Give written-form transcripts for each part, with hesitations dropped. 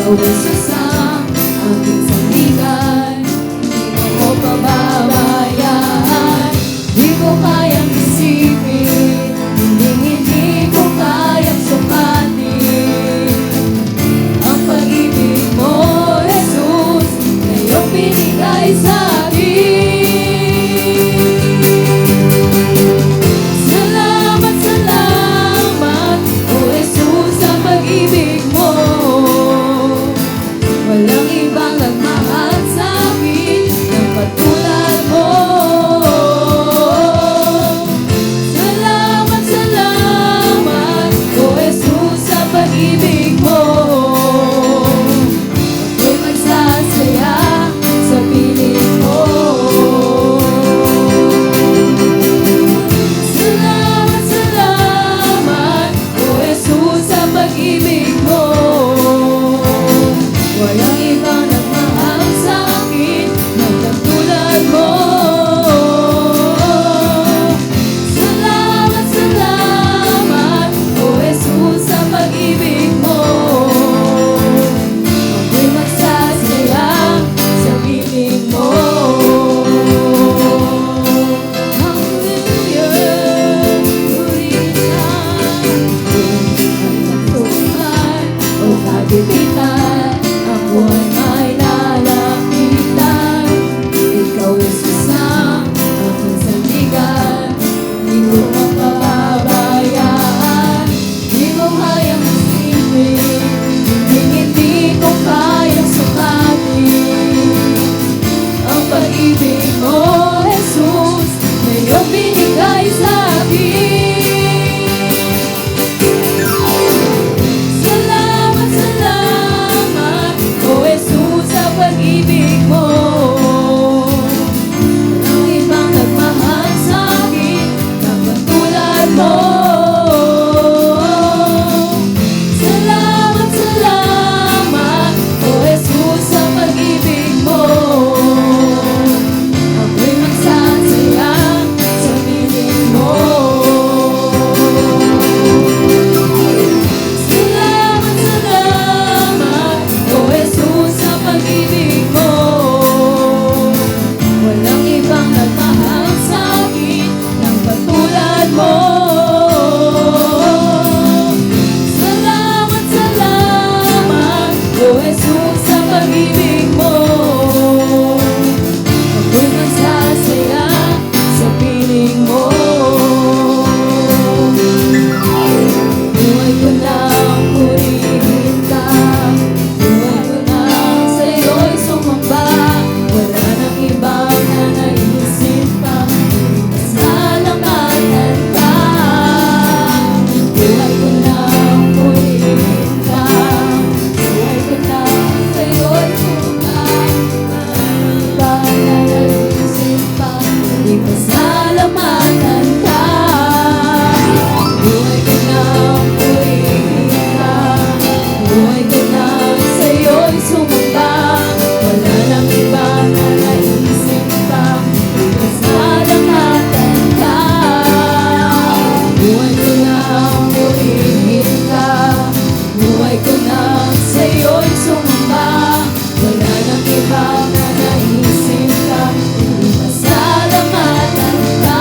Ikaw ay susang aking sandigan, di mo ko pababayaan. Di ko kayang isipin, hindi ko kayang sukatin ang pag-ibig mo, Jesus, na iyong binigay sa salamat, salamat, O Jesus, sa pag-ibig mo. Walang ibang nagmahal sa akin ng katulad mo. Salamat, salamat, O Jesus, sa pag-ibig mo. Ako'y magsasaya sa piling mo. Salamat, salamat, O Jesus, sa pag-ibig mo. Walang ibang nagmahal sa akin ng katulad mo. Salamat, salamat, O Jesus, sa pag-ibig mo. Ako'y magsasaya sa piling mo. Hallelujah, purihin ka. O kagipitan, ako ay may lalapitan. Ikaw ay susang aking sandigan, di ko mapababayaan. Di ko kayang isipin, hindi ko kayang sukatin ang pag-ibig mo, Jesus, na iyong binigay sa akin. Salamat, salamat, O Jesus, sa pag-ibig mo. Walang ibang nagmahal sa akin ng katulad mo. Salamat, salamat, O Jesus, sa pag-ibig mo. Ako'y magsasaya sa piling mo. Salamat, salamat, O Jesus, sa pag-ibig mo. Walang ibang nagmahal sa akin ng katulad mo. Salamat, salamat, O Jesus, sa pag-ibig mo. Ako'y magsasaya sa piling mo. Buhay ko nang purihin ka, buhay ko nang sa'yo'y sumamba. Wala nang ibang nanaisip pa, pasalamatan ka. Buhay ko nang purihin ka, buhay ko nang sa'yo'y sumamba. Wala nang ibang nanaisip pa, pasalamatan ka. Buhay ko nang purihin ka, buhay ko nang sa'yo'y sumamba. Wala nang ibang nanaisip pa, pasalamatan ka. Buhay ko nang purihin ka, buhay ko nang sa'yo'y sumamba. Wala nang ibang nanaisip ka, pasalamatan ka.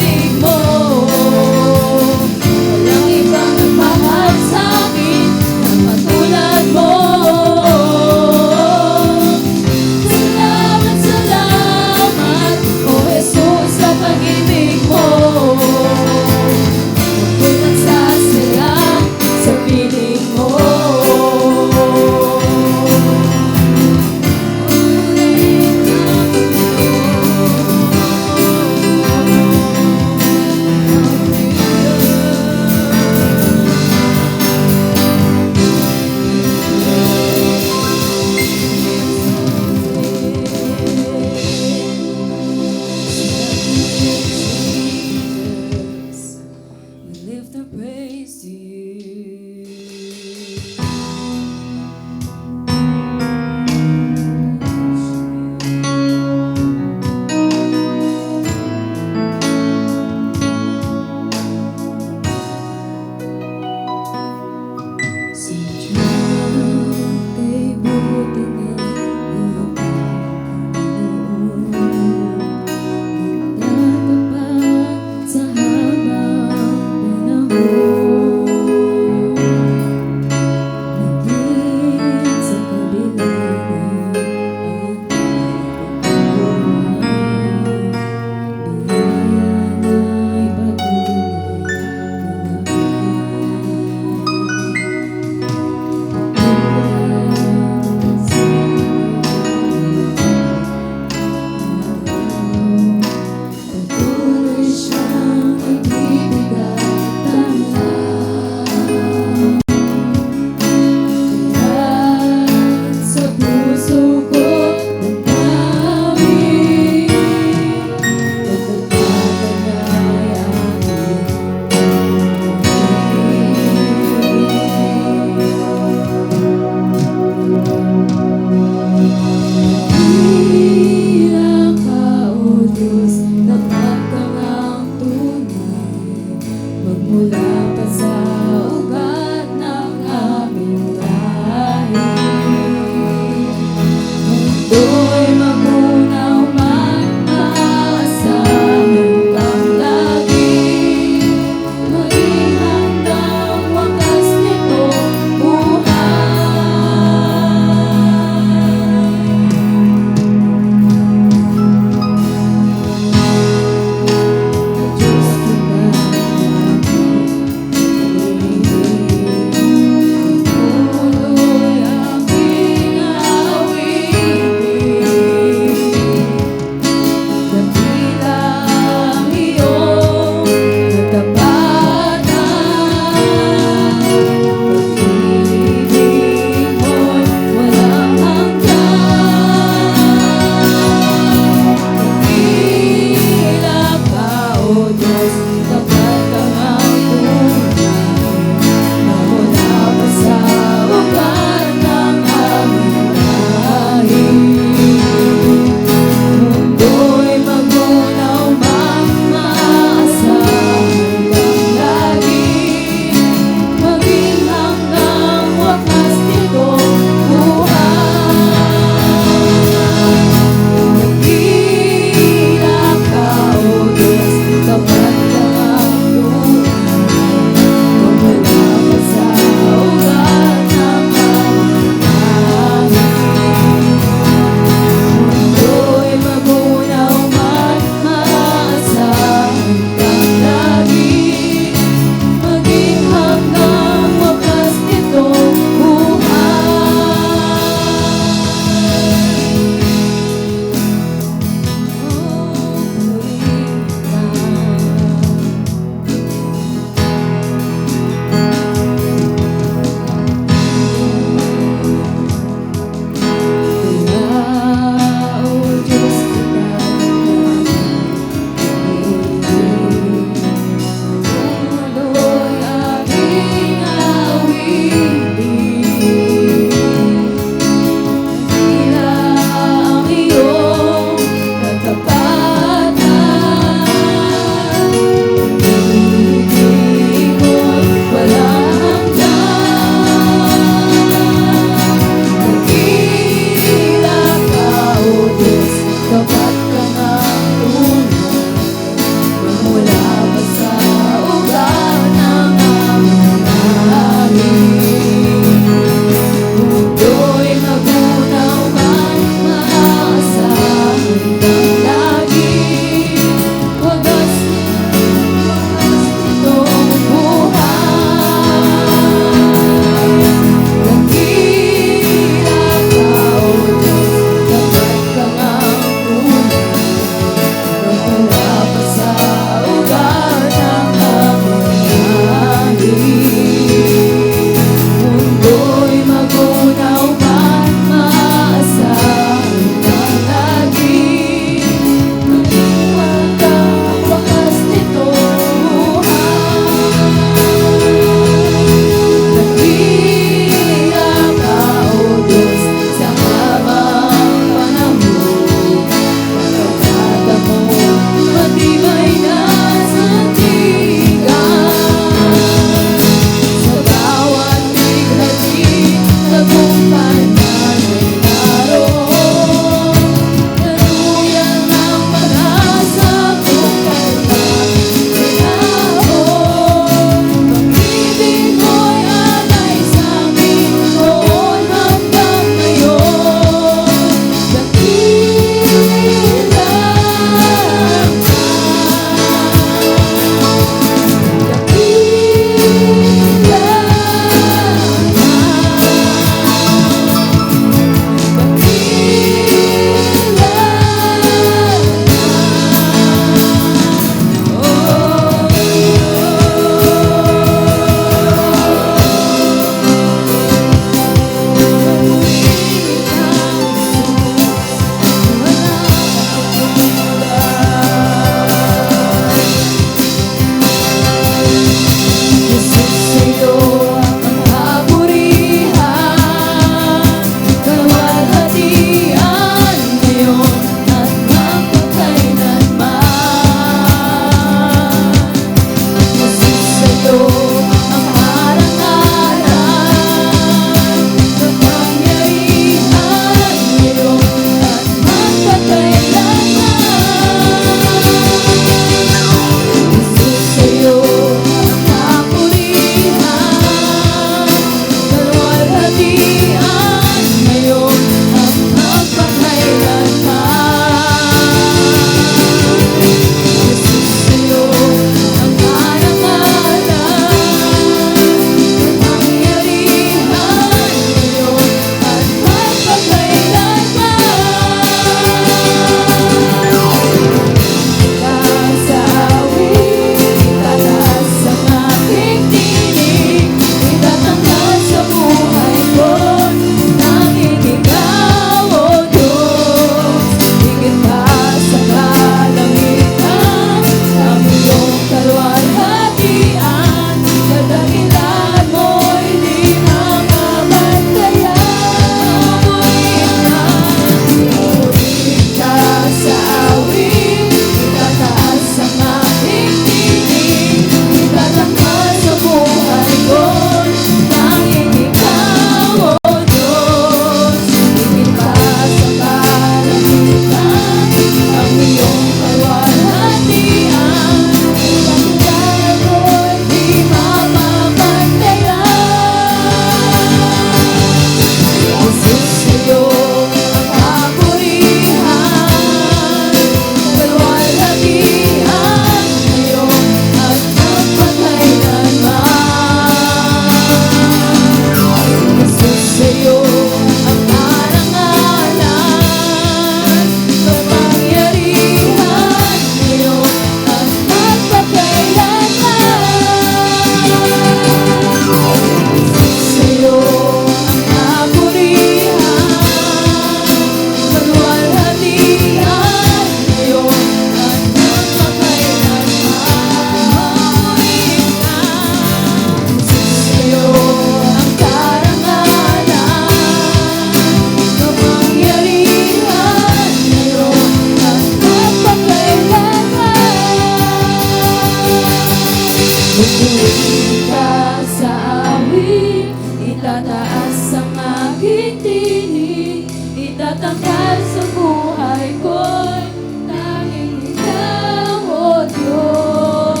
aking tinig, itatanggal sa buhay ko'y tanging ikaw, O Diyos.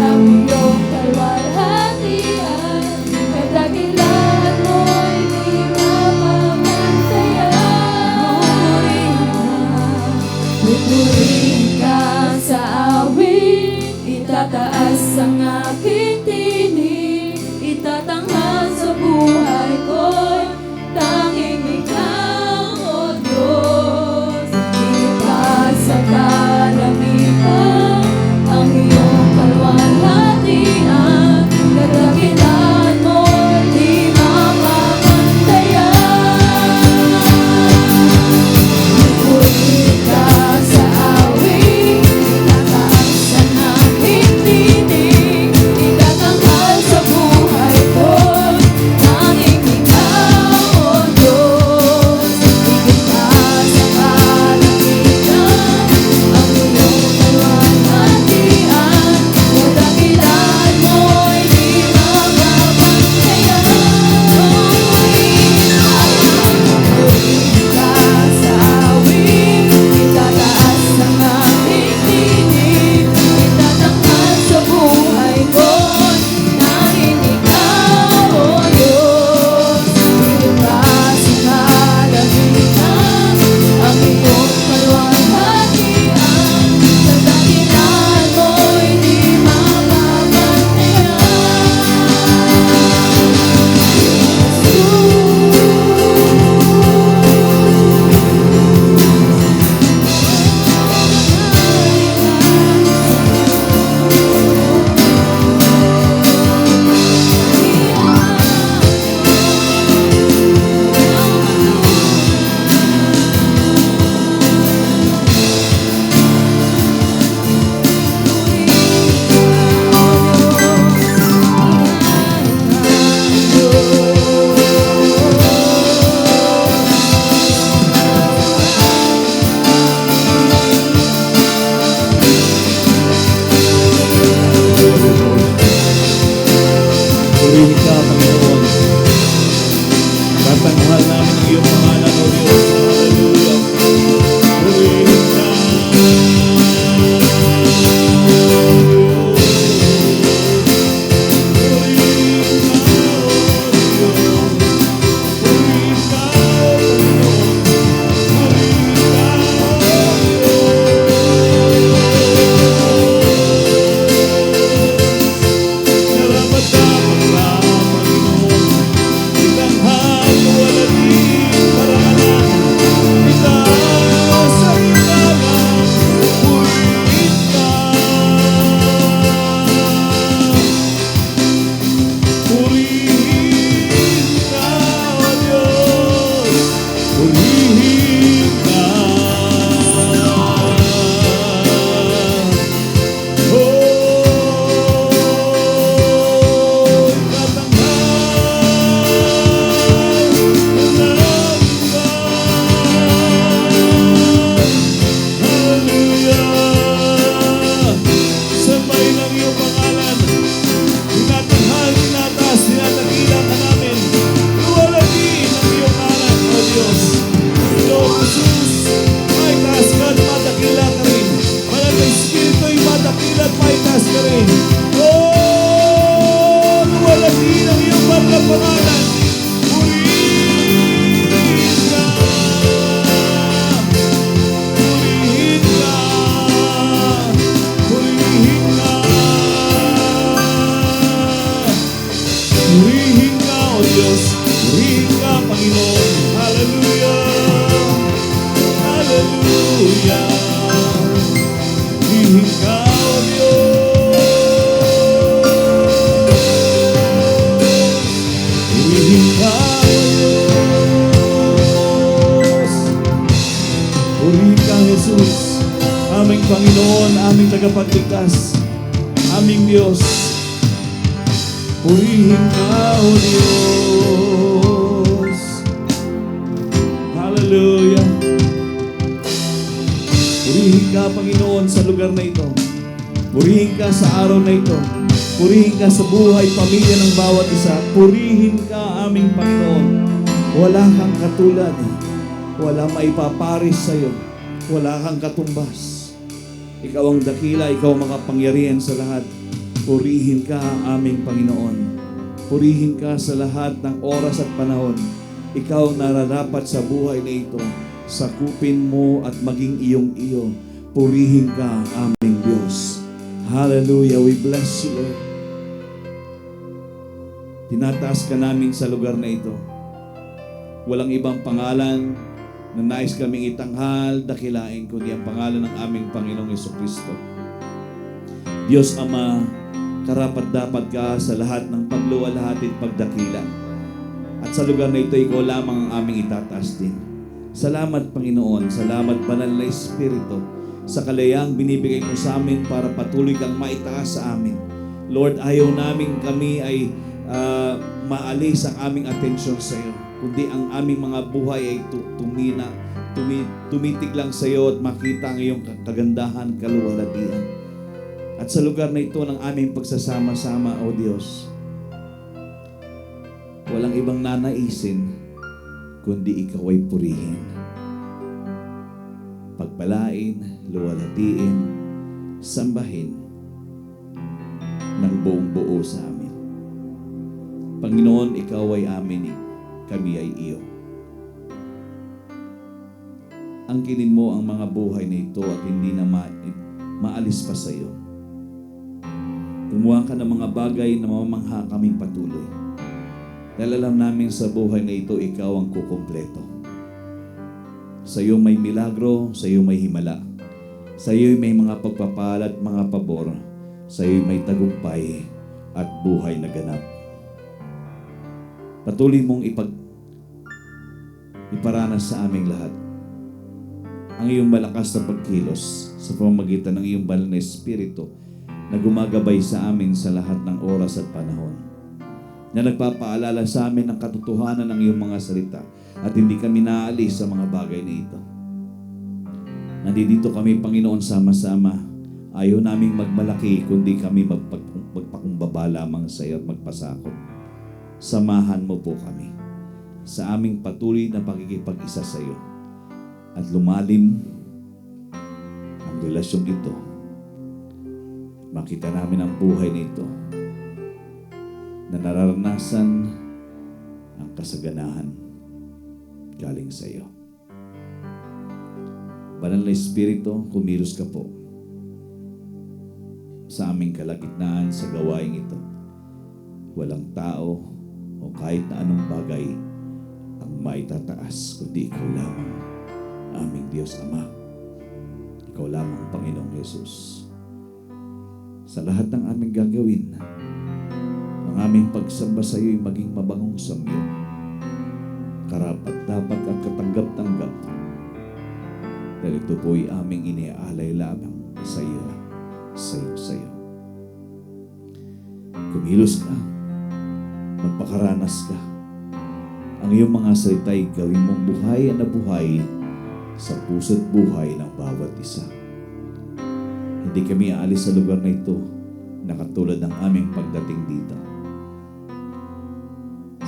Ang iyong kalwalhatian, kadakilan mo'y di mamamantayan. Pupurihin ka sa awit, itataas ang aking tinig, itatanghal sa buhay ko'y tanging ikaw, O Diyos. Ilipas sa kalamitan ang iyong kalwalhatian, kadakilan mo'y di mamamantayan. Pupurihin ka sa awit, itataas ang aking tinig, itatanghal sa buhay ko'y tanging ikaw, O Diyos. Ilipas sa kalamitan ang iyong kalwalhatian, kadakilan mo'y di mamamantayan. Pupurihin ka sa awit, itataas ang aking tinig, itatanghal sa buhay ko'y tanging ikaw, O Diyos. Ilipas sa kalamitan ang iyong kalwalhatian, kadakilan mo'y di Purihin ka, Panginoon. Tatanghal namin ang iyong pangalan, O Diyos. Hallelujah. Purihin ka. Jesus, aming Panginoon, aming tagapagligtas, aming Diyos. Purihin ka, O Diyos. Hallelujah. Purihin ka, Panginoon, sa lugar na ito. Purihin ka sa araw na ito. Purihin ka sa buhay, pamilya ng bawat isa. Purihin ka, aming Panginoon. Wala kang katulad. Wala maipaparis sa iyo. Wala kang katumbas. Ikaw ang dakila, ikaw ang makapangyarihan sa lahat. Purihin ka, aming Panginoon. Purihin ka sa lahat ng oras at panahon. Ikaw nararapat sa buhay na ito. Sakupin mo at maging iyong-iyo. Purihin ka, aming Diyos. Hallelujah. We bless you, Lord. Tinataas ka namin sa lugar na ito. Walang ibang pangalan na nais kaming itanghal, dakilain, kundi ang pangalan ng aming Panginoong Jesucristo. Diyos Ama, karapat-dapat ka sa lahat ng pagluwalhati at pagdakila. At sa lugar na ito, ikaw lamang ang aming itataas din. Salamat, Panginoon. Salamat, Banal na Espiritu, sa kalayaang binibigay mo sa amin para patuloy kang maitaas sa amin. Lord, ayaw namin kami ay maalis ang aming atensyon sa iyo, kundi ang aming mga buhay ay tumitig lang sa iyo at makita ang iyong kagandahan, kaluwalhatian. At sa lugar na ito ng aming pagsasama-sama, O Diyos, walang ibang nanaisin kundi ikaw ay purihin, pagpalain, luwalhatiin, sambahin ng buong buo sa amin. Panginoon, ikaw ay amin, kami ay iyo. Angkinin mo ang mga buhay na ito at hindi na maalis pa sa iyo. Gumawa ka ng mga bagay na mamamangha kaming patuloy. Dahil alam namin sa buhay na ito, ikaw ang kukumpleto. Sa iyo may milagro, sa iyo may himala. Sa iyo may mga pagpapala at mga pabor. Sa iyo may tagumpay at buhay na ganap. Patuloy mong iparanas sa aming lahat ang iyong malakas na pagkilos sa pamamagitan ng iyong banal na Espiritu na gumagabay sa amin sa lahat ng oras at panahon, na nagpapaalala sa amin ng katotohanan ng iyong mga salita at hindi kami naalis sa mga bagay na ito. Nandito kami, Panginoon, sama-sama. Ayaw naming magmalaki kundi kami magpakumbaba lamang sa iyo at magpasakop. Samahan mo po kami sa aming patuloy na pakikipag-isa sa iyo at lumalim ang relasyong ito. Makita namin ang buhay nito na nararanasan ang kasaganahan galing sa iyo. Banal na Espiritu, kumilos ka po sa aming kalagitnaan sa gawaing ito. Walang tao o kahit na anong bagay ang maitataas kundi ikaw lamang, aming Diyos Ama. Ikaw lamang, Panginoong Jesus. Sa lahat ng aming gagawin, ang aming pagsamba sa iyo ay maging mabangong samyo, karapat-dapat at katanggap-tanggap. Dahil ito po ay aming iniaalay lamang sa iyo, sa iyo. Kumilos ka, magpakaranas ka. Ang iyong mga salita ay gawin mong buhay na buhay sa puso't buhay ng bawat isa. Hindi kami aalis sa lugar na ito na katulad ng aming pagdating dito.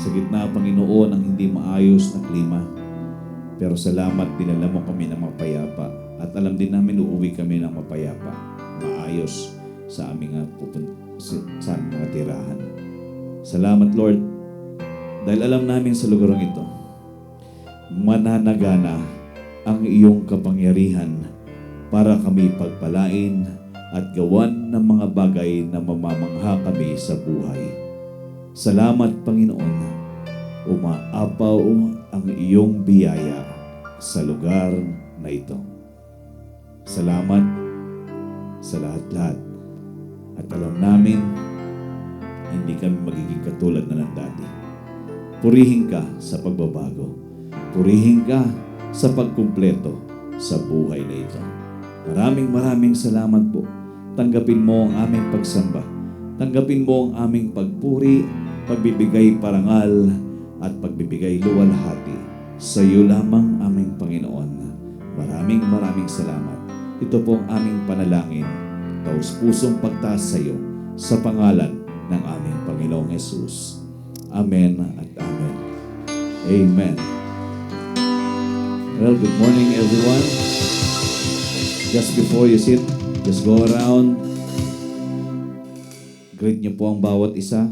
Sa gitna, Panginoon, ng hindi maayos na klima, pero salamat, dinala mo kami ng mapayapa at alam din namin uuwi kami ng mapayapa, maayos sa aming sa mga tirahan. Salamat, Lord, dahil alam namin sa lugar ito, mananagana ang iyong kapangyarihan para kami pagpalain at gawan ng mga bagay na mamamangha kami sa buhay. Salamat, Panginoon, umaapaw ang iyong biyaya sa lugar na ito. Salamat sa lahat-lahat. At alam namin, hindi kami magiging katulad na ng dati. Purihin ka sa pagbabago. Purihin ka sa pagkumpleto sa buhay na ito. Maraming salamat po. Tanggapin mo ang aming pagsamba. Tanggapin mo ang aming pagpuri, pagbibigay parangal, at pagbibigay luwalhati. Sa iyo lamang, aming Panginoon. Maraming salamat. Ito po ang aming panalangin. taus-pusong pagtaas sa iyo sa pangalan ng aming Panginoong Yesus. Amen at amen. Amen. Well, good morning everyone. Just before you sit, just go around. Greet niyo po ang bawat isa.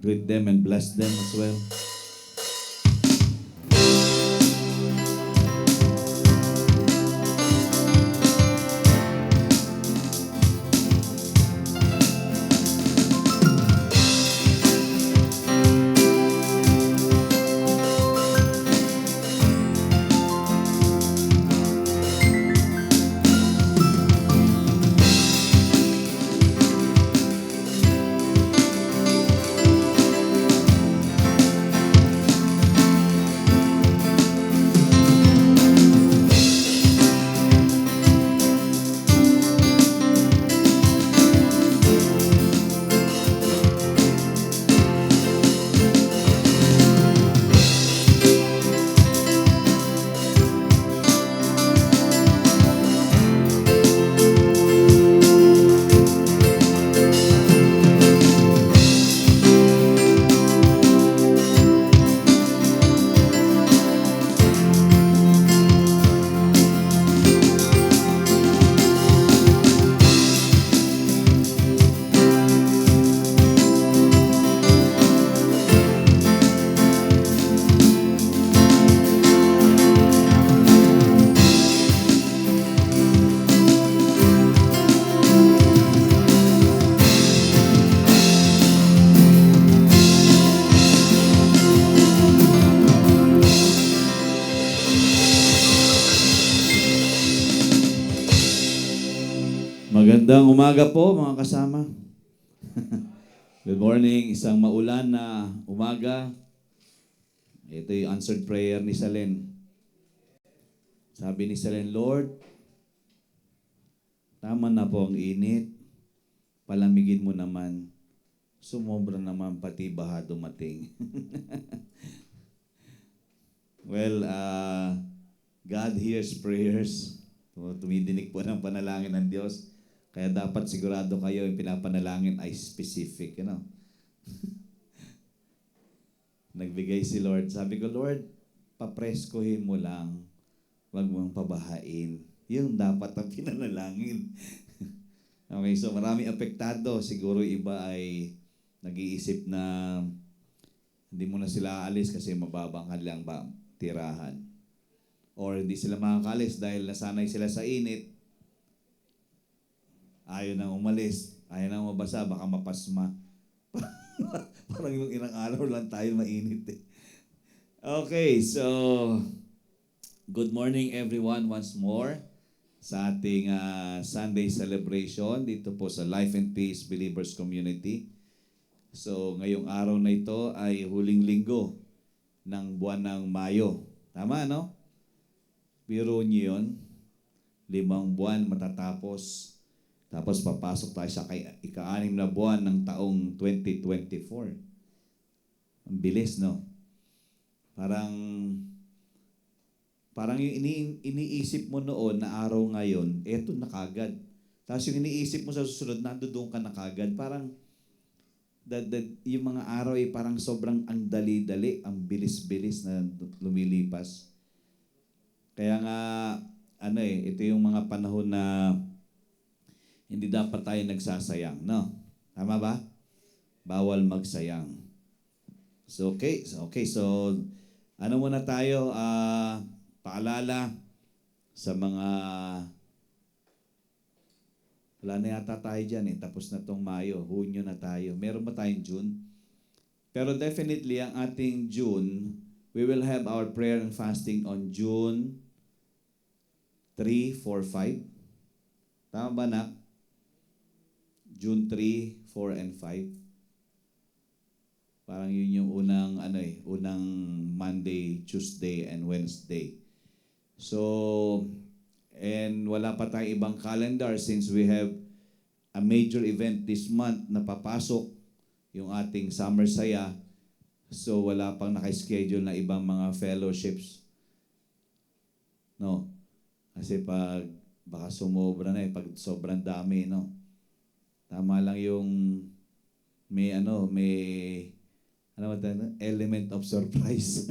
Greet them and bless them as well. Magandang umaga po mga kasama. Good morning, isang maulan na umaga. Ito yung answered prayer ni Salen. Sabi ni Salen, Lord, tama na po ang init. Palamigin mo naman. Sumobra naman pati baha dumating. Well, God hears prayers. Tumidinig po ng panalangin ng Diyos. Kaya dapat sigurado kayo yung pinapanalangin ay specific, Nagbigay si Lord. Sabi ko, Lord, papreskohin mo lang. Huwag mong pabahain. Yun dapat ang pinanalangin. Okay, so maraming apektado. Siguro iba ay nag-iisip na hindi mo na sila aalis kasi mababang kanilang tirahan. Or hindi sila makakalis dahil nasanay sila sa init. Ayaw nang umalis, ayaw nang mabasa, baka mapasma. Parang yung ilang araw lang tayo mainit eh. Okay, so good morning everyone once more sa ating Sunday celebration dito po sa Life and Peace Believers Community. So ngayong araw na ito ay huling linggo ng buwan ng Mayo. Tama, no? Biro niyo yun, 5 buwan matatapos. Tapos papasok tayo sa ika-6 na buwan ng taong 2024. Ang bilis, no? Parang yung iniisip mo noon na araw ngayon, eto na kagad. Tapos yung iniisip mo sa susunod, nandoon ka na kagad. Parang yung mga araw ay parang sobrang ang dali-dali, ang bilis-bilis na lumilipas. Kaya nga, ito yung mga panahon na hindi dapat tayo nagsasayang, no? Tama ba? Bawal magsayang. So, okay. So, muna tayo, paalala sa mga, wala na yata tayo dyan eh. Tapos na tong Mayo, Hunyo na tayo. Meron ba tayong June? Pero definitely, ang ating June, we will have our prayer and fasting on June 3, 4, 5. Tama ba, Nak? June 3, 4, and 5. Parang yun yung unang Monday, Tuesday, and Wednesday. So, and wala pa tayong ibang calendar since we have a major event this month na papasok, yung ating Summer Saya. So, wala pang naka-schedule na ibang mga fellowships. No? Kasi pag baka sumobra na pag sobrang dami, no? Tama lang yung may ano ba tayo, element of surprise.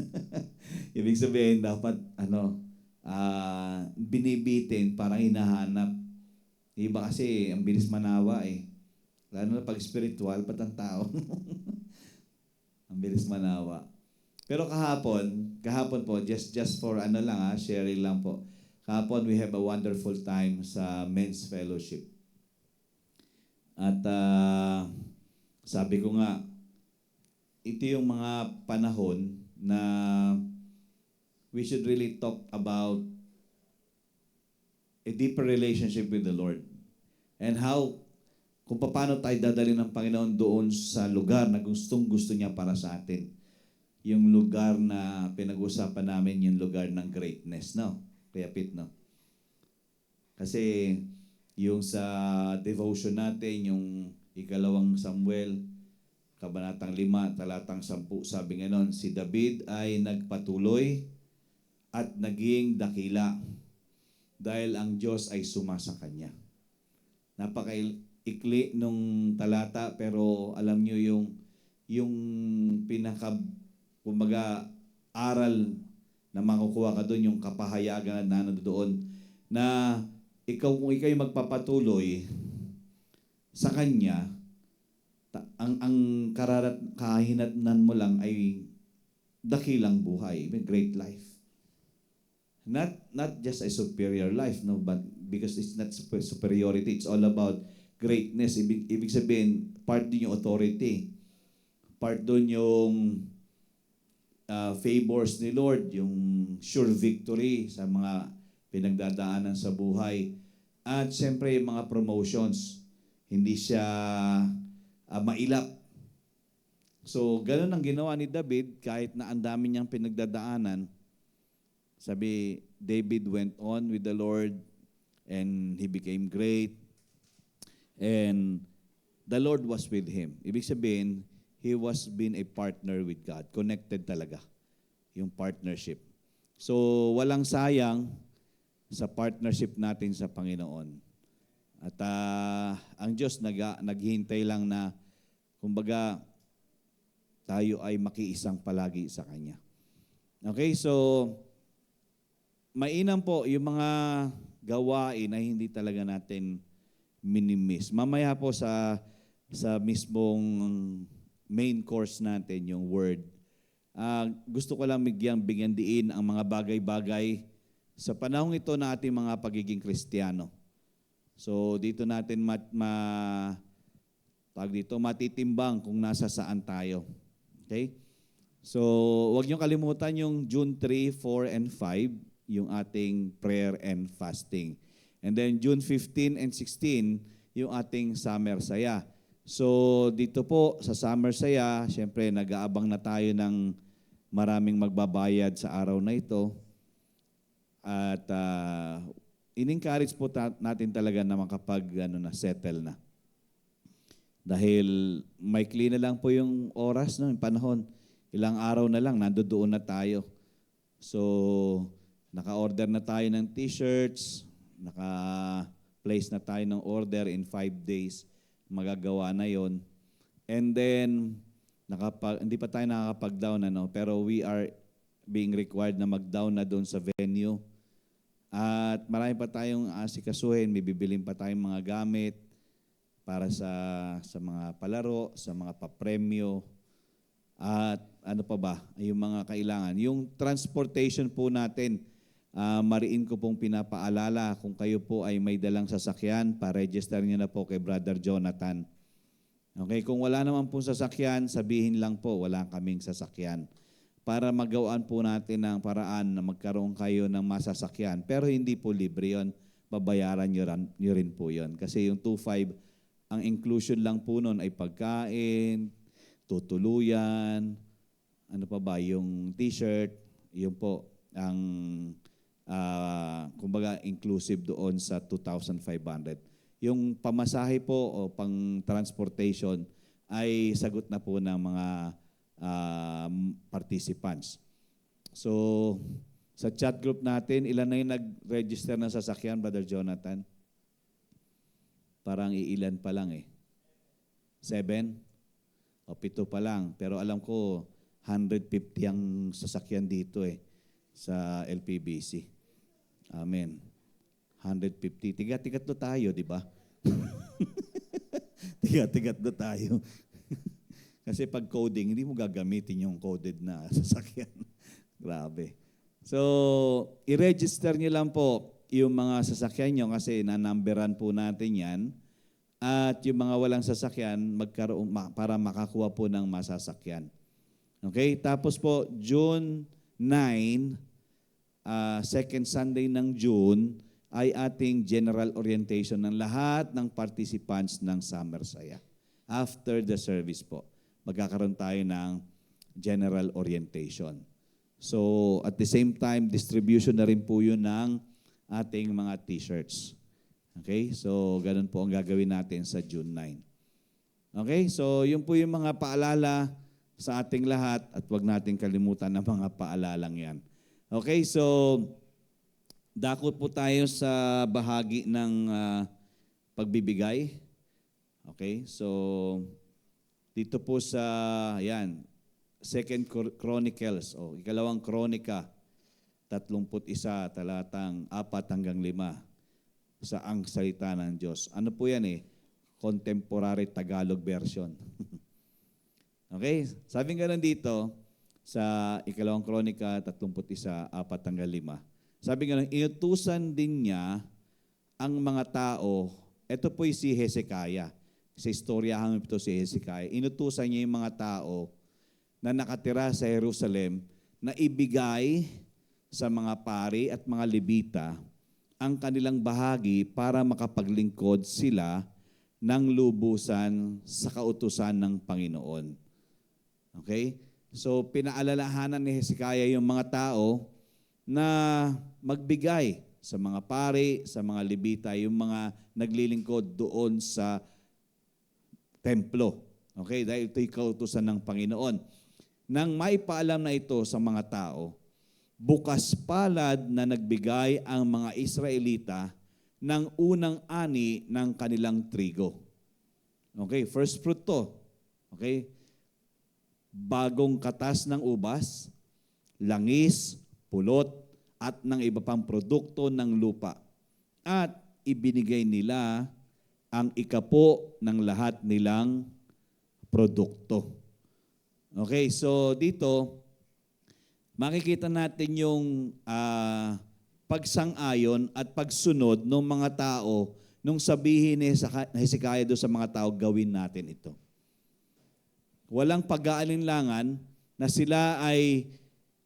Ibig sabihin, dapat, binibitin, parang hinahanap. Iba kasi, ang bilis manawa eh. Lalo na pag spiritual, pat ang tao. Ang bilis manawa. Pero kahapon po, just for sharing lang po. Kahapon, we have a wonderful time sa men's fellowship. At sabi ko nga, ito yung mga panahon na we should really talk about a deeper relationship with the Lord. And kung paano tayo dadalhin ng Panginoon doon sa lugar na gustong-gusto niya para sa atin. Yung lugar na pinag-usapan namin, yung lugar ng greatness, no? Kaya Pete, no? Kasi yung sa devotion natin, yung ikalawang Samuel, Kabanatang 5, talatang 10, sabi nga nun, si David ay nagpatuloy at naging dakila dahil ang Diyos ay sumasa kanya. Napaka-ikli nung talata, pero alam nyo yung kumbaga, aral na makukuha ka doon, yung kapahayagan na nandoon, na kung ikaw yung magpapatuloy sa Kanya, ang kahinatnan mo lang ay dakilang buhay, may great life. Not just a superior life, no, but because it's not superiority, it's all about greatness. Ibig sabihin, part din yung authority. Part doon yung favors ni Lord, yung sure victory sa mga pinagdadaanan sa buhay. At siyempre, yung mga promotions. Hindi siya mailap. So, ganun ang ginawa ni David, kahit na ang dami niyang pinagdadaanan. Sabi, David went on with the Lord and he became great. And the Lord was with him. Ibig sabihin, he was being a partner with God. Connected talaga yung partnership. So, walang sayang sa partnership natin sa Panginoon. At ang Diyos naghihintay lang na, kumbaga, tayo ay makiisang palagi sa Kanya. Okay, so, mainam po yung mga gawain na hindi talaga natin minimiss. Mamaya po sa mismong main course natin, yung word. Gusto ko lang bigyan diin ang mga bagay-bagay sa panahong ito na ating mga pagiging Kristiyano. So dito natin matitimbang kung nasa saan tayo. Okay? So huwag niyo kalimutan yung June 3, 4, and 5, yung ating prayer and fasting. And then June 15 and 16, yung ating summer saya. So dito po sa Summer Saya, syempre nag-aabang na tayo ng maraming magbabayad sa araw na ito. At in-encourage po natin talaga na settle na. Dahil maikli na lang po yung oras, no, yung panahon. Ilang araw na lang, nandoon na tayo. So, naka-order na tayo ng t-shirts, naka-place na tayo ng order in 5 days. Magagawa na yon. And then, hindi pa tayo nakakapag-down, pero we are being required na mag-down na doon sa venue. At marami pa tayong asikasuhin, may bibilin pa tayong mga gamit para sa mga palaro, sa mga papremyo, at ano pa ba, yung mga kailangan. Yung transportation po natin, mariin ko pong pinapaalala, kung kayo po ay may dalang sasakyan, pa-register niyo na po kay Brother Jonathan. Okay, kung wala naman pong sasakyan, sabihin lang po, wala kaming sasakyan. Para magawaan po natin ng paraan na magkaroon kayo ng masasakyan. Pero hindi po libre yun, babayaran nyo rin po yun. Kasi yung 2.5, ang inclusion lang po nun ay pagkain, tutuluyan, ano pa ba, yung t-shirt, yun po, ang kumbaga inclusive doon sa 2,500. Yung pamasahe po o pang transportation ay sagot na po ng mga participants. So, Sa chat group natin, ilan na yung nag-register ng sasakyan, Brother Jonathan? Parang iilan pa lang eh. 7? O 7 pa lang. Pero alam ko, 150 ang sasakyan dito eh, sa LPBC. Amen. 150. Tiga-tigatlo tayo, di ba? Tiga-tigatlo tayo. Kasi pag coding, hindi mo gagamitin yung coded na sasakyan. Grabe. So, i-register nyo lang po yung mga sasakyan nyo kasi nanumberan po natin yan. At yung mga walang sasakyan, para makakuha po ng masasakyan. Okay? Tapos po, June 9, second Sunday ng June, ay ating general orientation ng lahat ng participants ng Summer Saya. After the service po, magkakaroon tayo ng general orientation. So, at the same time, distribution na rin po yun ng ating mga t-shirts. Okay? So, ganun po ang gagawin natin sa June 9. Okay? So, yun po yung mga paalala sa ating lahat at huwag natin kalimutan ang mga paalalang yan. Okay? So, dakot po tayo sa bahagi ng pagbibigay. Okay? So, dito po sa, yan, Second Chronicles, ikalawang Kronika, 31, talatang 4-5, sa ang salita ng Diyos. Ano po yan eh? Contemporary Tagalog version. Okay? Sabi nga lang dito, sa ikalawang Kronika, 31, 4-5, sabi nga lang, inutusan din niya ang mga tao, ito po si Hezekiah. Sa istoryahan ito si Hezekiah. Inutusan niya yung mga tao na nakatira sa Jerusalem na ibigay sa mga pari at mga Levita ang kanilang bahagi para makapaglingkod sila ng lubusan sa kautusan ng Panginoon. Okay? So, pinaalalahanan ni Hezekiah yung mga tao na magbigay sa mga pari, sa mga Levita, yung mga naglilingkod doon sa templo. Okay? Dahil ito'y kautusan ng Panginoon. Nang maipaalam na ito sa mga tao, bukas palad na nagbigay ang mga Israelita ng unang ani ng kanilang trigo. Okay, first fruit to. Okay? Bagong katas ng ubas, langis, pulot, at ng iba pang produkto ng lupa. At ibinigay nila ang ikapo ng lahat nilang produkto. Okay, so dito, makikita natin yung pagsang-ayon at pagsunod ng mga tao nung sabihin ni Hezekiah doon sa mga tao, gawin natin ito. Walang pag-aalinlangan na sila ay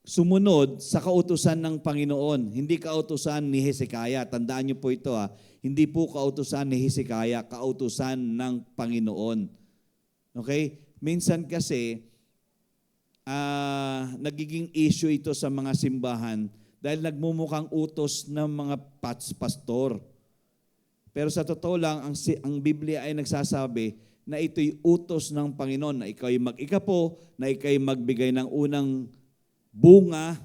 sumunod sa kautusan ng Panginoon. Hindi kautusan ni Hezekiah. Tandaan niyo po ito Hindi po kautusan ni Hezekiah, kautusan ng Panginoon. Okay? Minsan kasi, nagiging issue ito sa mga simbahan dahil nagmumukhang utos ng mga pastor. Pero sa totoo lang, ang Biblia ay nagsasabi na ito'y utos ng Panginoon, na ikaw'y mag-ikapo, na ikaw'y magbigay ng unang bunga,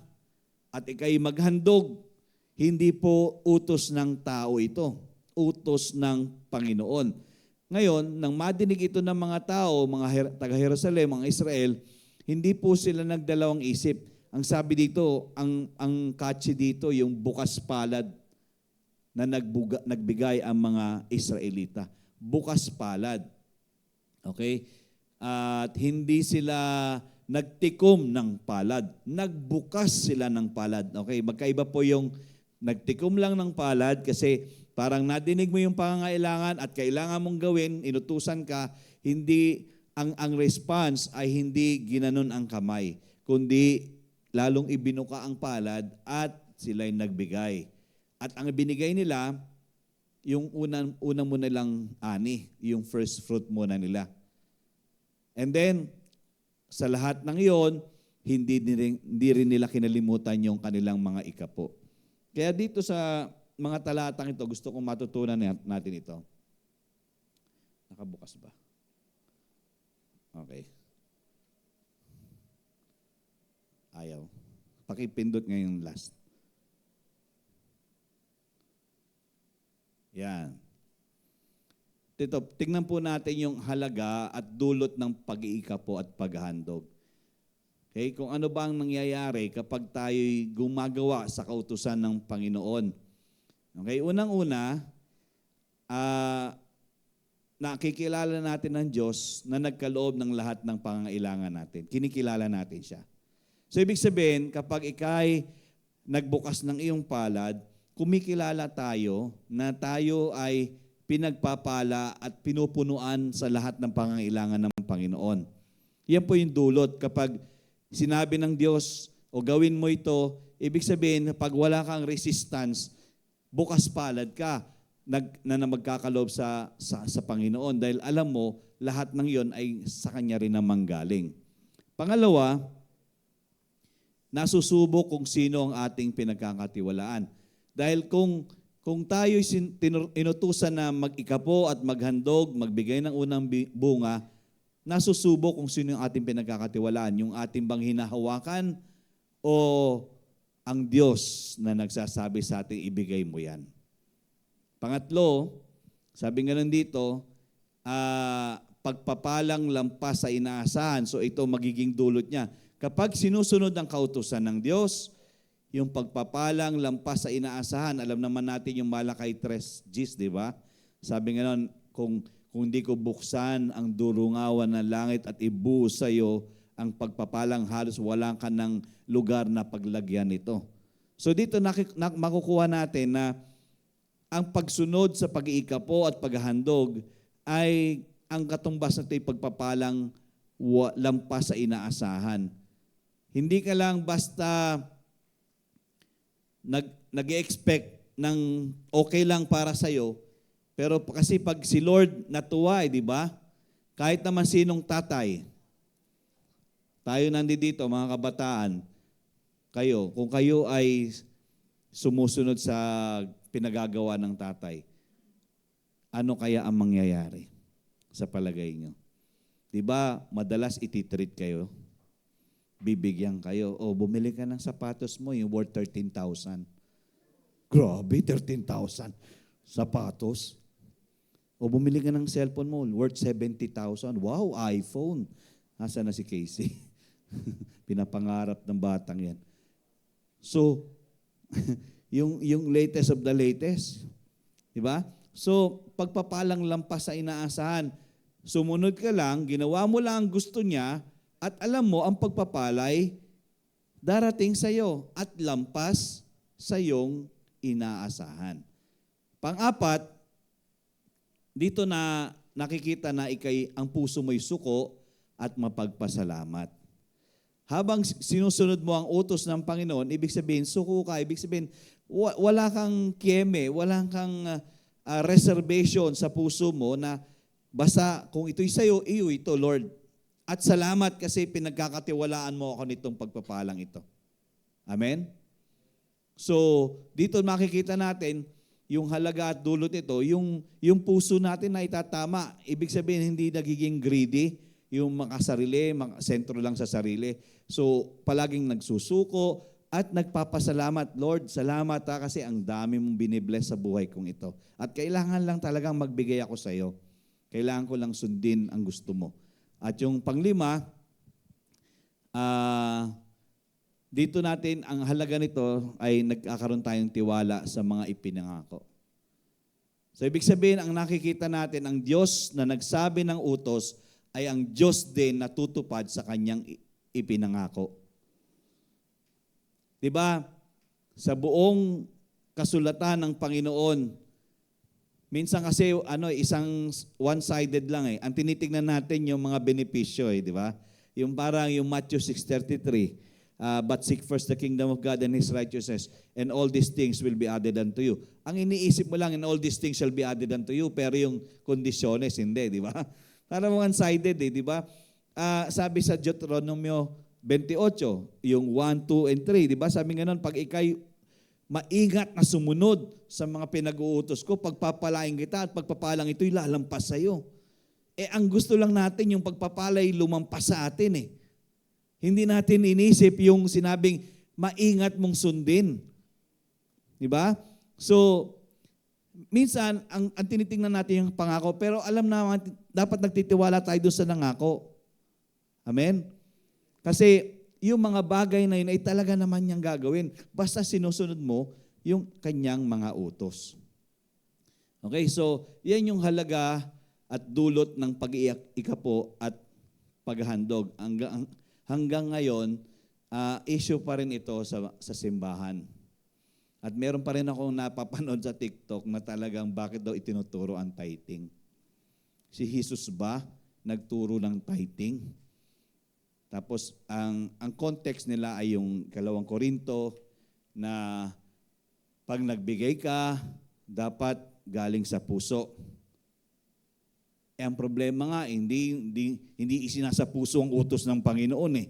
at ikaw'y maghandog. Hindi po utos ng tao ito, utos ng Panginoon. Ngayon, nang madinig ito ng mga tao, mga taga-Jerusalem, mga Israel, hindi po sila nagdalawang isip. Ang sabi dito, ang catchy dito, yung bukas palad na nagbigay ang mga Israelita. Bukas palad. Okay? At hindi sila nagtikom ng palad. Nagbukas sila ng palad. Okay? Magkaiba po yung nagtikom lang ng palad kasi parang nadinig mo yung pangangailangan at kailangan mong gawin, inutusan ka, hindi ang response ay hindi ginanon ang kamay, kundi lalong ibinuka ang palad at sila'y nagbigay. At ang binigay nila, yung unang muna lang ani, yung first fruit muna nila. And then, sa lahat ng iyon, hindi rin nila kinalimutan yung kanilang mga ikapo. Kaya dito sa mga talatang ito, gusto kong matutunan natin ito. Nakabukas ba? Okay. Ayaw. Pakipindot ngayon last. Yan. Tito, tingnan po natin yung halaga at dulot ng pag-iikapo at paghahandog. Okay? Kung ano ba ang nangyayari kapag tayo'y gumagawa sa kautusan ng Panginoon. Okay? Unang-una, nakikilala natin ng Diyos na nagkaloob ng lahat ng pangangailangan natin. Kinikilala natin siya. So, ibig sabihin, kapag ikay nagbukas ng iyong palad, kumikilala tayo na tayo ay pinagpapala at pinupunuan sa lahat ng pangangailangan ng Panginoon. Yan po yung dulot. Kapag sinabi ng Diyos, o gawin mo ito, ibig sabihin, pag wala kang resistance, bukas palad ka na magkakaloob sa Panginoon. Dahil alam mo, lahat ng yon ay sa Kanya rin naman galing. Pangalawa, nasusubok kung sino ang ating pinagkakatiwalaan. Dahil kung tayo inutusan na mag-ikapo at maghandog, magbigay ng unang bunga, nasusubok kung sino yung ating pinagkakatiwalaan. Yung ating bang hinahawakan o ang Diyos na nagsasabi sa ating ibigay mo yan. Pangatlo, sabi nga nandito, pagpapalang lampas sa inaasahan. So ito magiging dulot niya. Kapag sinusunod ang kautusan ng Diyos, yung pagpapalang lampas sa inaasahan, alam naman natin yung Malakay 3:10, di ba? Sabi nga nun, kung di ko buksan ang durungawan ng langit at ibuhos sa iyo ang pagpapalang, halos walang ka ng lugar na paglagyan nito. So dito makukuha natin na ang pagsunod sa pag-iikapo at paghahandog ay ang katumbas na ito'y pagpapalang lampas sa inaasahan. Hindi ka lang basta nag-expect ng okay lang para sa'yo, pero kasi pag si Lord natuwa, di ba? Kahit naman sinong tatay, tayo nandito, mga kabataan, kung kayo ay sumusunod sa pinagagawa ng tatay, ano kaya ang mangyayari sa palagay nyo? Di ba, madalas ititreat kayo? Bibigyan kayo. O, bumili ka ng sapatos mo, yung worth 13,000. Grabe, 13,000 sapatos. O, bumili ka ng cellphone mo, worth 70,000. Wow, iPhone. Nasaan na si Casey? Pinapangarap ng batang yan. So, yung latest of the latest. Diba? So, pagpapalang lampas sa inaasahan, sumunod ka lang, ginawa mo lang ang gusto niya, at alam mo, ang pagpapalay darating sa iyo at lampas sa iyong inaasahan. Pang-apat, dito na nakikita na ang puso mo'y suko at mapagpasalamat. Habang sinusunod mo ang utos ng Panginoon, ibig sabihin, suko ka, ibig sabihin, wala kang kieme, wala kang reservation sa puso mo na basta kung ito'y sa'yo, iyo ito, Lord. At salamat kasi pinagkakatiwalaan mo ako nitong pagpapalang ito. Amen? So, dito makikita natin yung halaga at dulot nito, yung puso natin na itatama. Ibig sabihin, hindi nagiging greedy, yung makasarili, sentro lang sa sarili. So, palaging nagsusuko at nagpapasalamat. Lord, salamat kasi ang dami mong binibless sa buhay kong ito. At kailangan lang talagang magbigay ako sa iyo. Kailangan ko lang sundin ang gusto mo. At yung panglima, dito natin, ang halaga nito ay nagkakaroon tayong tiwala sa mga ipinangako. So, ibig sabihin, ang nakikita natin, ang Diyos na nagsabi ng utos ay ang Diyos din na tutupad sa kanyang ipinangako. Diba? Sa buong kasulatan ng Panginoon, minsan kasi isang one-sided lang eh. Ang tinitingnan natin yung mga benepisyo eh, di ba? Yung parang yung Matthew 6:33, but seek first the kingdom of God and His righteousness, and all these things will be added unto you. Ang iniisip mo lang, and all these things shall be added unto you, pero yung kondisyones, hindi, di ba? Parang one-sided eh, di ba? Sabi sa Deuteronomio 28, yung 1, 2, and 3, di ba? Sabi nga nun, pag ikay maingat na sumunod sa mga pinag-uutos ko, pagpapalain kita at pagpapalang ito'y lalampas sa iyo. Ang gusto lang natin yung pagpapalay lumampas sa atin eh. Hindi natin inisip yung sinabing maingat mong sundin. Di ba? So, minsan, ang tinitingnan natin yung pangako, pero alam na dapat nagtitiwala tayo doon sa nangako. Amen? Kasi yung mga bagay na yun ay talaga naman niyang gagawin. Basta sinusunod mo yung kanyang mga utos. Okay, so yan yung halaga at dulot ng pag-iikapo at paghahandog. Hanggang ngayon, issue pa rin ito sa simbahan. At meron pa rin akong napapanood sa TikTok na talagang bakit daw itinuturo ang tithing. Si Jesus ba nagturo ng tithing? Tapos ang context nila ay yung 2 Korinto na pag nagbigay ka, dapat galing sa puso. Ang problema nga, hindi isinasa puso ang utos ng Panginoon eh.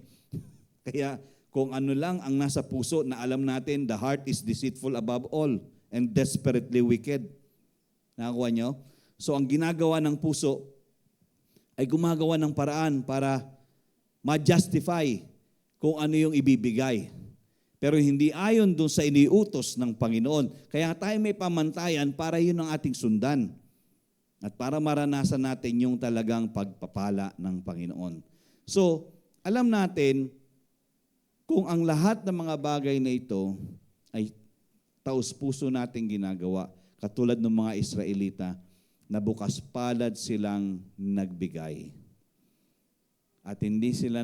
Kaya kung ano lang ang nasa puso na alam natin, the heart is deceitful above all and desperately wicked. Nakakuha nyo? So ang ginagawa ng puso ay gumagawa ng paraan para ma-justify kung ano yung ibibigay. Pero hindi ayon doon sa iniutos ng Panginoon. Kaya tayo may pamantayan para yun ang ating sundan. At para maranasan natin yung talagang pagpapala ng Panginoon. So, alam natin, kung ang lahat ng mga bagay na ito ay taus-puso nating ginagawa, katulad ng mga Israelita, na bukas palad silang nagbigay. At hindi sila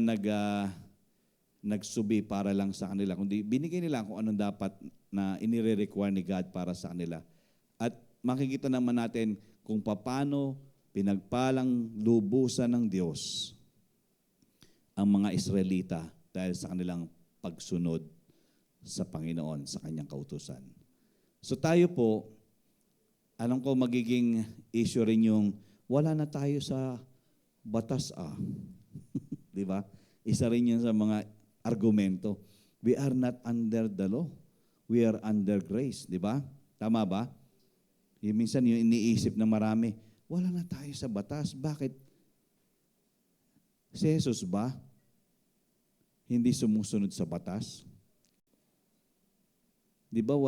nagsubi para lang sa kanila, kundi binigay nila kung anong dapat na inire-require ni God para sa kanila. At makikita naman natin kung paano pinagpalang lubusan ng Diyos ang mga Israelita dahil sa kanilang pagsunod sa Panginoon, sa kanyang kautusan. So tayo po, alam ko magiging issue rin yung wala na tayo sa batas Di ba? Isa rin yun sa mga argumento. We are not under the law. We are under grace. Di ba? Tama ba? Minsan yung iniisip na marami, wala na tayo sa batas. Bakit? Si Jesus ba hindi sumusunod sa batas? Di ba?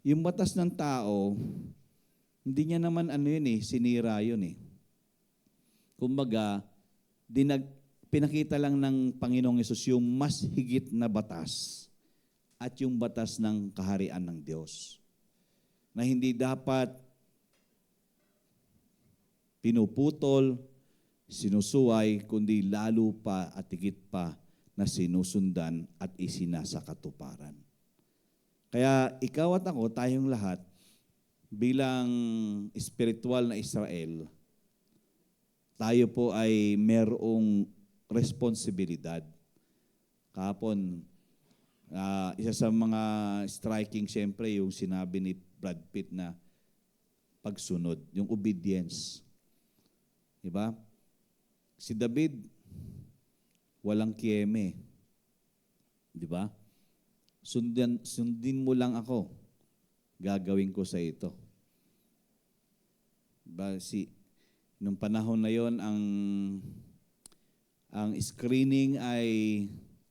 Yung batas ng tao, hindi niya naman sinira yun eh. Kumbaga, pinakita lang ng Panginoong Hesus yung mas higit na batas at yung batas ng kaharian ng Diyos. Na hindi dapat pinuputol, sinusuway, kundi lalo pa at higit pa na sinusundan at isinasakatuparan. Kaya ikaw at ako, tayong lahat, bilang espiritual na Israel, tayo po ay merong responsibilidad. Kahapon, isa sa mga striking, siyempre, yung sinabi ni Brad Pitt na pagsunod, yung obedience. Diba? Si David, walang kieme. Diba? Sundin mo lang ako, gagawin ko sa ito. Diba? Nung panahon na yon, ang screening ay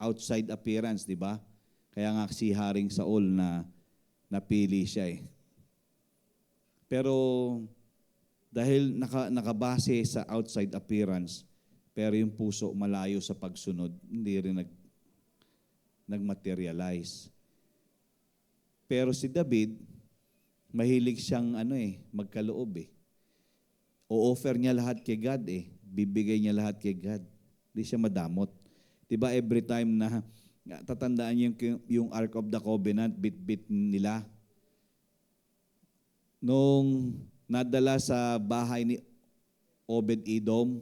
outside appearance, di ba? Kaya nga si Haring Saul na napili siya eh. Pero dahil nakabase sa outside appearance, pero yung puso malayo sa pagsunod, hindi rin nagmaterialize. Pero si David, mahilig siyang magkaloob eh. O-offer niya lahat kay God eh. Bibigay niya lahat kay God. Hindi siya madamot. Diba every time na tatandaan niyo yung Ark of the Covenant, bit-bit nila. Nung nadala sa bahay ni Obed-Edom,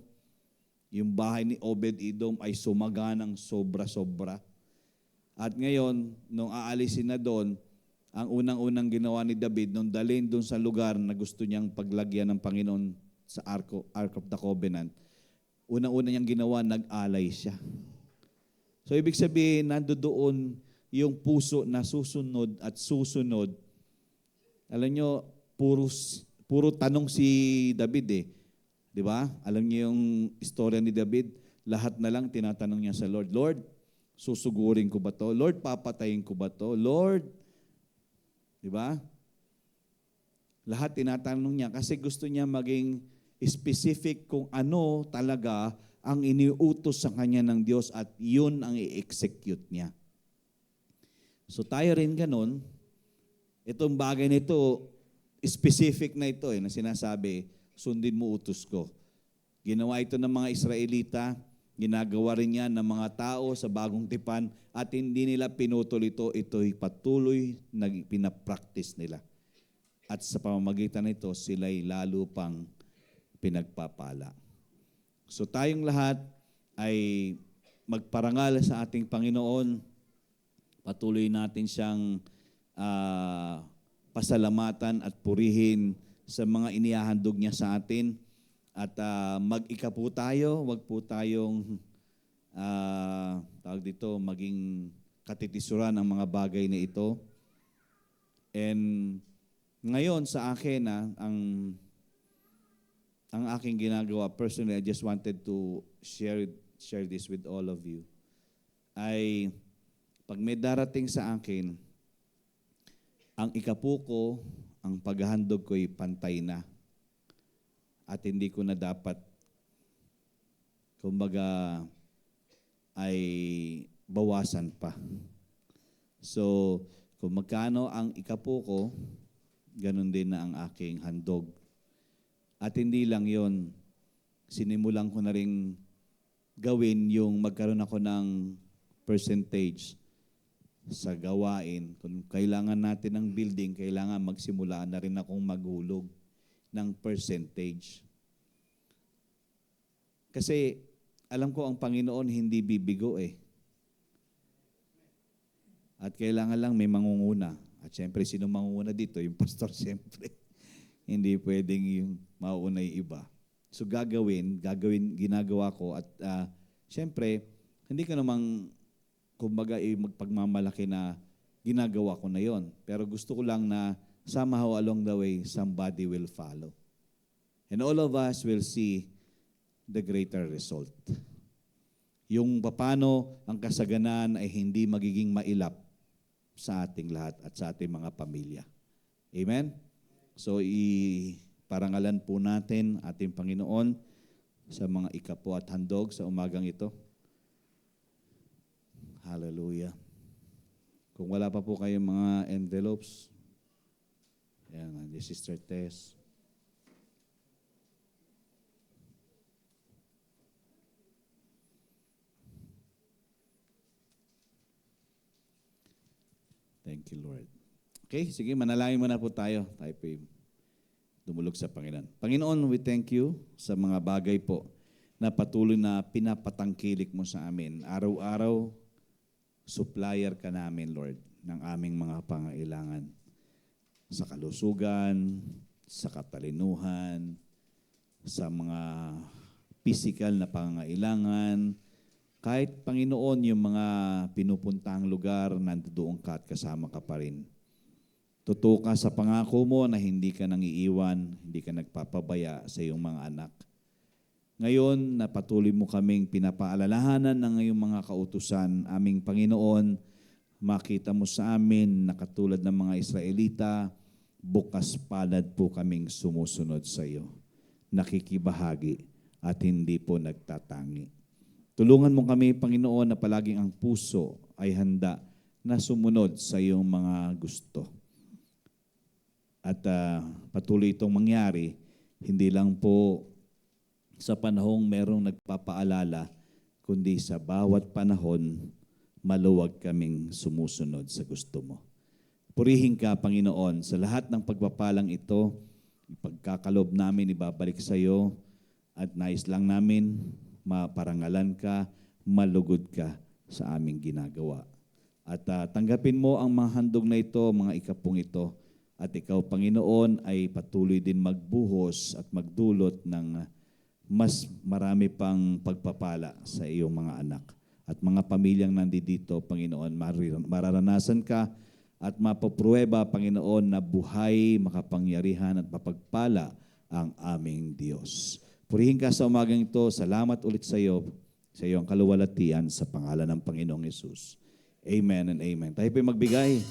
yung bahay ni Obed-Edom ay sumaga ng sobra-sobra. At ngayon, nung aalisin na doon, ang unang-unang ginawa ni David, nung dalhin doon sa lugar na gusto niyang paglagyan ng Panginoon sa Ark of the Covenant, unang-una niyang ginawa, nag-alay siya. So, ibig sabihin, nandoon yung puso na susunod at susunod. Alam nyo, puro tanong si David eh. Di ba? Alam niyo yung istorya ni David, lahat na lang tinatanong niya sa Lord, Lord, susugurin ko ba to? Lord, papatayin ko ba to? Lord, di ba? Lahat tinatanong niya kasi gusto niya maging specific kung ano talaga ang iniutos sa kanya ng Diyos at yun ang i-execute niya. So tayo rin ganun, itong bagay na ito, specific na ito na sinasabi, sundin mo utos ko. Ginawa ito ng mga Israelita, ginagawa rin yan ng mga tao sa bagong tipan at hindi nila pinutol ito'y patuloy na pinapractice nila. At sa pamamagitan nito, sila'y lalo pang pinagpapala. So tayong lahat ay magparangal sa ating Panginoon. Patuloy natin siyang pasalamatan at purihin sa mga inihahandog niya sa atin. At mag-ika po tayo, wag po tayong maging katitisuran ng mga bagay na ito. And ngayon sa akin, ang aking ginagawa, personally, I just wanted to share this with all of you, ay pag may darating sa akin, ang ikapuko, ang paghahandog ko'y pantay na. At hindi ko na dapat, kumbaga, ay bawasan pa. So, kung magkano ang ikapuko, ganun din na ang aking handog. At hindi lang yon, sinimulan ko na rin gawin yung magkaroon ako ng percentage sa gawain. Kung kailangan natin ng building, kailangan magsimula na rin akong maghulog ng percentage. Kasi alam ko ang Panginoon hindi bibigo At kailangan lang may mangunguna. At syempre, sino mangunguna dito? Yung pastor, syempre. Hindi pwedeng yung mauuna yung iba. So ginagawa ko. At syempre, hindi ka namang, kumbaga, magpagmamalaki na ginagawa ko na yon. Pero gusto ko lang na somehow along the way, somebody will follow. And all of us will see the greater result. Yung paano ang kasaganan ay hindi magiging mailap sa ating lahat at sa ating mga pamilya. Amen? So, parangalan po natin ating Panginoon sa mga ikapo at handog sa umagang ito. Hallelujah. Kung wala pa po kayong mga envelopes, yan, ni Sister Tess. Thank you, Lord. Okay, sige, manalangin muna po tayo. Tayo po dumulog sa Panginoon. Panginoon, we thank you sa mga bagay po na patuloy na pinapatangkilik mo sa amin. Araw-araw, supplier ka namin, Lord, ng aming mga pangailangan. Sa kalusugan, sa katalinuhan, sa mga physical na pangailangan. Kahit, Panginoon, yung mga pinupuntahang lugar, nandoon ka at kasama ka pa rin. Totoo ka sa pangako mo na hindi ka nang iiwan, hindi ka nagpapabaya sa iyong mga anak. Ngayon, napatuloy mo kaming pinapaalalahanan ng iyong mga kautusan, aming Panginoon, makita mo sa amin na katulad ng mga Israelita, bukas palad po kaming sumusunod sa iyo, nakikibahagi at hindi po nagtatangi. Tulungan mo kami, Panginoon, na palaging ang puso ay handa na sumunod sa iyong mga gusto. At patuloy itong mangyari, hindi lang po sa panahong merong nagpapaalala, kundi sa bawat panahon, maluwag kaming sumusunod sa gusto mo. Purihin ka, Panginoon, sa lahat ng pagpapalang ito, ipagkakalob namin, ibabalik sa iyo, at nais lang namin maparangalan ka, malugod ka sa aming ginagawa. At tanggapin mo ang mga handog na ito, mga ikapong ito, at ikaw, Panginoon, ay patuloy din magbuhos at magdulot ng mas marami pang pagpapala sa iyong mga anak. At mga pamilyang nandito, Panginoon, mararanasan ka at mapapruweba, Panginoon, na buhay, makapangyarihan at mapagpala ang aming Diyos. Purihin ka sa umagang ito. Salamat ulit sa iyong kaluwalhatian sa pangalan ng Panginoong Yesus. Amen and amen. Tayo po'y magbigay.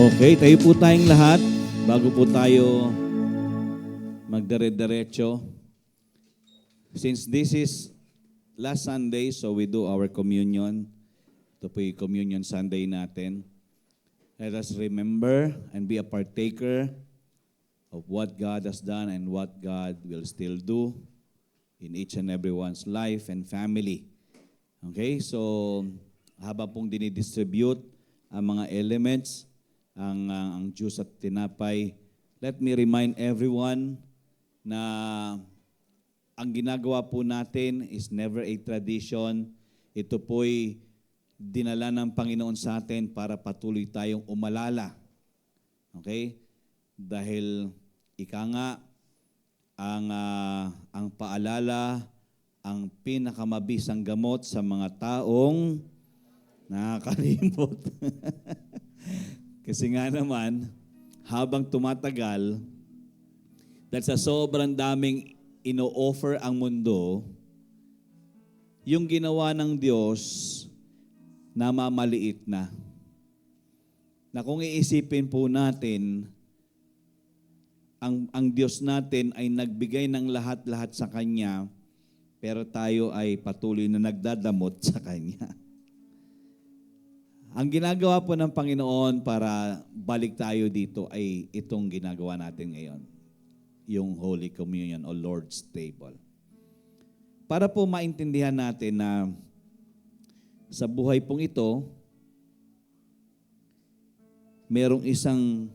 Okay, tayo po tayong lahat. Bago po tayo magdire-diretso. Since this is last Sunday, so we do our communion. Ito po yung communion Sunday natin. Let us remember and be a partaker of what God has done and what God will still do in each and everyone's life and family. Okay, so habang pong dinidistribute ang mga elements, ang juice at tinapay, let me remind everyone na ang ginagawa po natin is never a tradition. Ito po'y dinala ng Panginoon sa atin para patuloy tayong umalala. Okay? Dahil ika nga, ang paalala, ang pinakamabisang gamot sa mga taong nakakalimot. Kasi nga naman, habang tumatagal, dahil sa sobrang daming ino-offer ang mundo, yung ginawa ng Diyos, namamaliit na. Na kung iisipin po natin, ang Diyos natin ay nagbigay ng lahat-lahat sa Kanya, pero tayo ay patuloy na nagdadamot sa Kanya. Ang ginagawa po ng Panginoon para balik tayo dito ay itong ginagawa natin ngayon, yung Holy Communion o Lord's Table. Para po maintindihan natin na sa buhay pong ito, merong isang